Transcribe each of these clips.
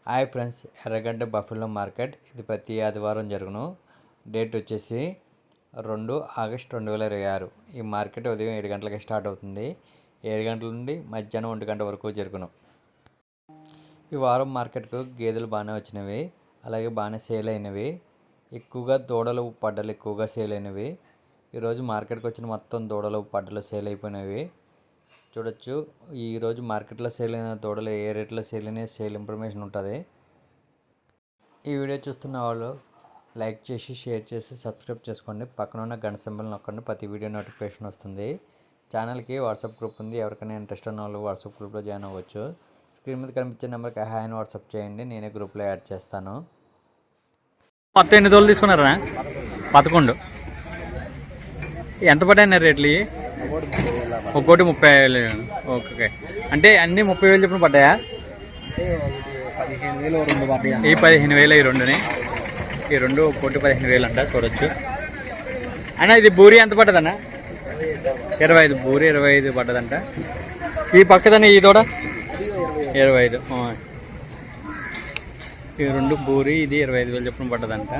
Hi friends, ఎర్రగడ్డ buffalo market ఇది ప్రతి ఆదివారం జరుగును. డేట్ వచ్చేసి 2 ఆగస్ట్ 2026. ఈ మార్కెట్ ఉదయం 7 గంటలకి స్టార్ట్ అవుతుంది. 7 గంటల నుండి మధ్యాహ్నం 1 గంట వరకు జరుగును. ఈ వారం మార్కెట్కు గేదెలు బాగానే వచ్చినవి, అలాగే బాగానే సేల్ అయినవి. ఎక్కువగా దూడలు పడ్డలు ఎక్కువగా సేల్ అయినవి. ఈరోజు మార్కెట్కి వచ్చిన మొత్తం దూడలు పడ్డలు సేల్ అయిపోయినవి. చూడొచ్చు, ఈరోజు మార్కెట్లో సేల్ అయిన దూడలు ఏ రేట్లో సేల్ అయినా సేల్ ఇన్ఫర్మేషన్ ఉంటుంది. ఈ వీడియో చూస్తున్న వాళ్ళు లైక్ చేసి షేర్ చేసి సబ్స్క్రైబ్ చేసుకోండి. పక్కన ఉన్న గంట సింబల్ నొక్కండి, ప్రతి వీడియో నోటిఫికేషన్ వస్తుంది. ఛానల్కి వాట్సాప్ గ్రూప్ ఉంది, ఎవరికైనా ఇంట్రెస్ట్ ఉన్న వాళ్ళు వాట్సాప్ గ్రూప్లో జాయిన్ అవ్వచ్చు. స్క్రీన్ మీద కనిపించే నెంబర్కి హాయ్ అని వాట్సాప్ చేయండి, నేనే గ్రూప్లో యాడ్ చేస్తాను. మొత్తం ఎన్ని తోలు తీసుకున్నారా? 11. ఎంత పడ్డాయి రేట్లు? ఒక్కోటి 30,000. ఓకే, అంటే అన్నీ 30,000 చెప్పిన పడ్డాయా? ఈ 15,000 ఈ రెండుని, ఈ రెండు ఒక్కోటి 15,000 అంట. చూడొచ్చు అన్న. ఇది బూరి ఎంత పడ్డదన్న? 25. బూరి 25 పడ్డదంట. ఈ పక్కదన్న ఈ తోడ 25. ఈ రెండు బూరి, ఇది 25,000 చెప్పిన పడ్డదంట.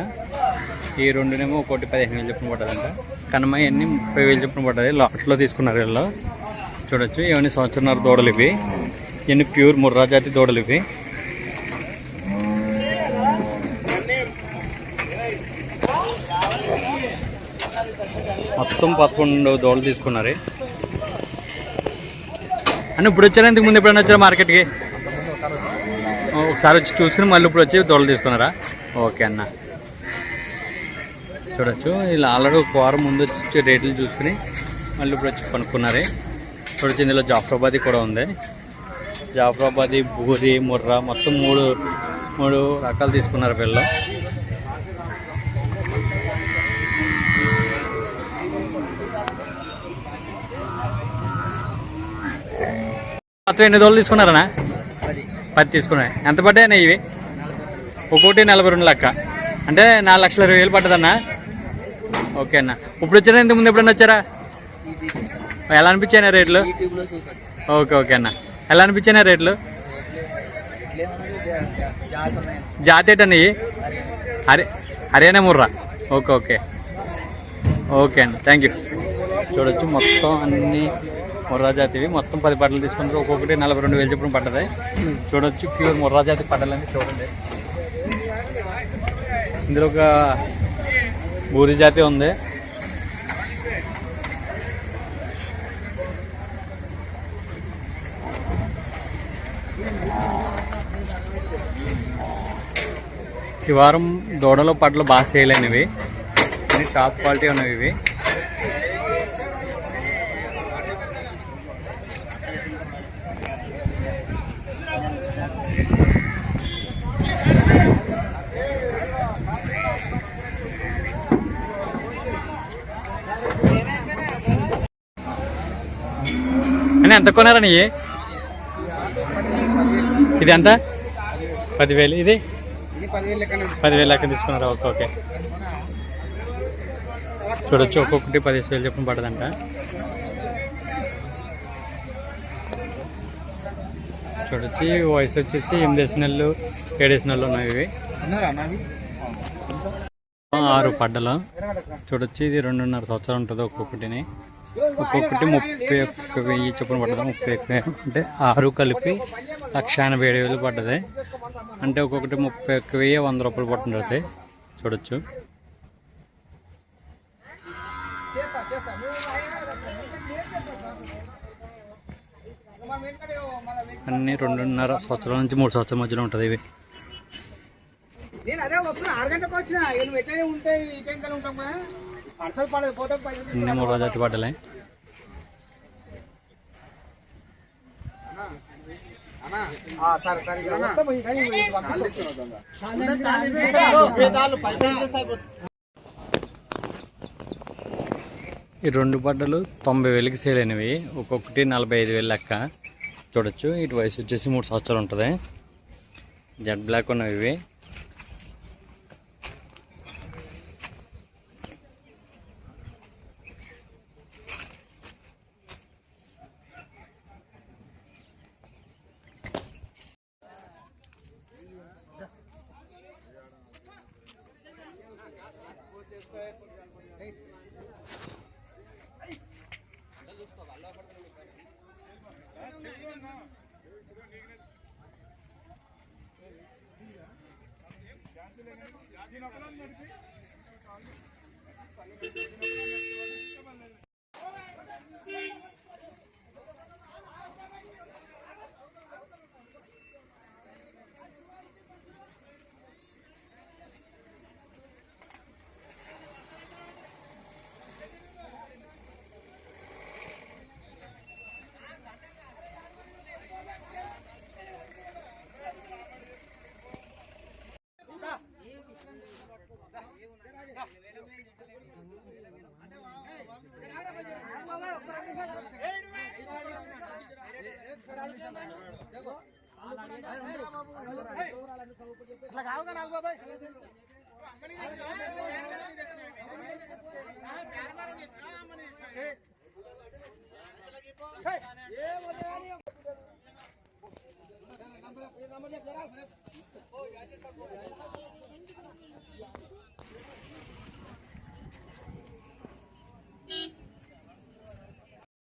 ఈ రెండునేమో ఒకటి 15,000 చెప్పిన పడ్డదంట. కనమయ్య అన్ని 30,000 చెప్పిన పడ్డది. లాట్లో తీసుకున్నారు వీళ్ళు. చూడొచ్చు, ఇవన్నీ సంవత్సరంన్నర దూడలు ఇవి. ఇవన్నీ ప్యూర్ ముర్రా జాతి దూడలు ఇవి. మొత్తం 11 దూడలు తీసుకున్నారు అన్న. ఇప్పుడు వచ్చారా? ఇంతకు ముందు ఎప్పుడైనా వచ్చారా మార్కెట్కి? ఒకసారి వచ్చి చూసుకుని మళ్ళీ ఇప్పుడు వచ్చి దూడలు తీసుకున్నారా? ఓకే అన్న. చూడొచ్చు, ఇలా ఆల్రెడీ ఒక వారం ముందు వచ్చి రేట్లు చూసుకుని మళ్ళీ ఇప్పుడు వచ్చి కొనుక్కున్నారే. చూడొచ్చు, ఇందులో జాఫ్రాబాదీ కూడా ఉంది. జాఫ్రాబాదీ, బూరి, ముర్రా మొత్తం మూడు రకాలు తీసుకున్నారు వీళ్ళు. మొత్తం ఎన్ని దోళ్ళు తీసుకున్నారనా? 10 తీసుకున్నాయి. ఎంత పడ్డాయన్నా ఇవి? ఒక్కోటి 42 లెక్క, అంటే 4,20,000 పడ్డదన్నా. ఓకే అన్న. ఇప్పుడు వచ్చారా? ఇంతకు ముందు ఎప్పుడన్నా వచ్చారా? ఎలా అనిపించాయి రేట్లు? ఓకే ఓకే అన్న. ఎలా అనిపించాయి రేట్లు? జాతి ఏంటన్నా? Haryana Murrah. Okay okay okay అన్న, థ్యాంక్ యూ. చూడొచ్చు, మొత్తం అన్ని ముర్రా జాతివి. మొత్తం 10 పడ్డలు తీసుకున్నారు. ఒక్కొక్కటి 42,000 చెప్పడం పడ్డది. చూడొచ్చు, ప్యూర్ ముర్రా జాతి పడ్డలని చూడండి. ఇందులో ఒక బూరి జాతి ఉంది. ఈ వారం దూడలో పడ్డలు బాగా సేల్ అయినవి, అన్ని టాప్ క్వాలిటీ ఉన్నవి ఇవి. అని ఎంత కొన్నారని? ఇది ఎంత? 10,000. ఇది 10,000 లెక్క తీసుకున్నారా? Okay okay. చూడొచ్చు, ఒక్కొక్కటి 15,000 చెప్పిన పడదంట. చూడొచ్చు, వయసు వచ్చేసి 8 నెలలు 7 నెలలు ఉన్నాయి ఇవి. 6 పడ్డలు. చూడొచ్చు, ఇది 2.5 సంవత్సరాలు ఉంటుంది ఒక్కొక్కటిని. ఒక్కొక్కటి 31,000 చొప్పున పడ్డది. 31,000 అంటే 6 కలిపి 1,87,000 పడ్డది. అంటే ఒక్కొక్కటి 31,000 100 రూపాయలు పడుతుంది. చూడొచ్చు, అన్నీ 2.5 సంవత్సరాల నుంచి 3 సంవత్సరాల మధ్యలో ఉంటుంది ఇవి. అన్ని ముర్రా జాతి పడ్డలే. ఈ 2 పడ్డలు 90,000కి సేల్ అయినవి. ఒక్కొక్కటి 45,000 లెక్క. చూడొచ్చు, ఇటు వయసు వచ్చేసి 3 సంవత్సరాలు ఉంటుంది. జెడ్ బ్లాక్ ఉన్నవి ఇవి. ఇట్లా కావుగా నాకు బాబాయ్ ఏ